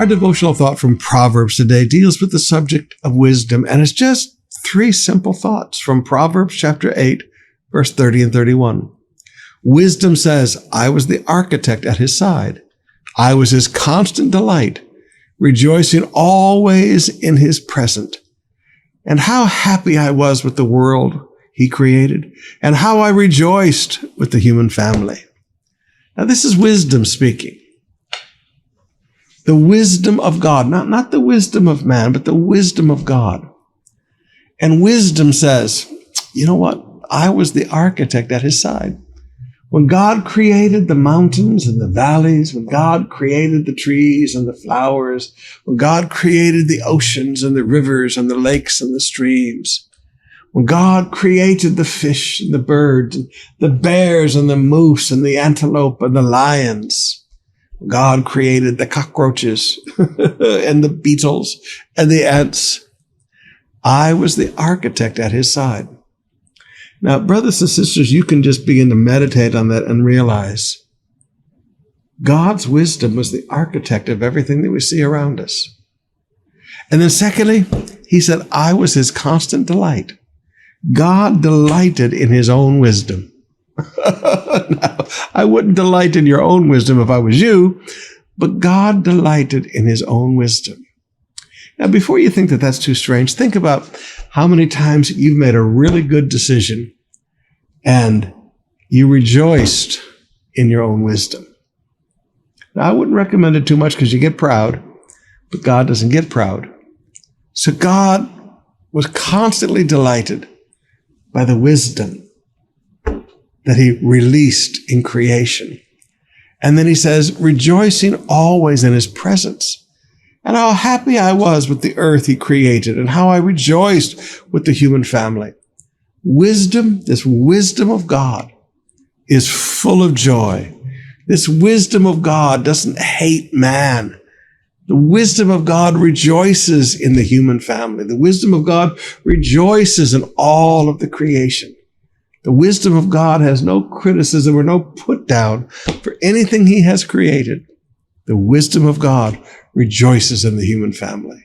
Our devotional thought from Proverbs today deals with the subject of wisdom, and it's just 3 simple thoughts from Proverbs chapter 8, verse 30 and 31. Wisdom says, I was the architect at his side. I was his constant delight, rejoicing always in his presence. And how happy I was with the world he created, and how I rejoiced with the human family. Now, this is wisdom speaking. The wisdom of God, not the wisdom of man, but the wisdom of God. And wisdom says, you know what? I was the architect at his side. When God created the mountains and the valleys, when God created the trees and the flowers, when God created the oceans and the rivers and the lakes and the streams, when God created the fish and the birds, and the bears and the moose and the antelope and the lions, God created the cockroaches and the beetles and the ants. I was the architect at his side. Now, brothers and sisters, you can just begin to meditate on that and realize God's wisdom was the architect of everything that we see around us. And then secondly, he said, I was his constant delight. God delighted in his own wisdom. Now, I wouldn't delight in your own wisdom if I was you, but God delighted in his own wisdom. Now, before you think that that's too strange, think about how many times you've made a really good decision and you rejoiced in your own wisdom. Now, I wouldn't recommend it too much because you get proud, but God doesn't get proud. So God was constantly delighted by the wisdom that he released in creation. And then he says, rejoicing always in his presence. And how happy I was with the earth he created, and how I rejoiced with the human family. Wisdom, this wisdom of God, is full of joy. This wisdom of God doesn't hate man. The wisdom of God rejoices in the human family. The wisdom of God rejoices in all of the creation. The wisdom of God has no criticism or no put down for anything he has created. The wisdom of God rejoices in the human family.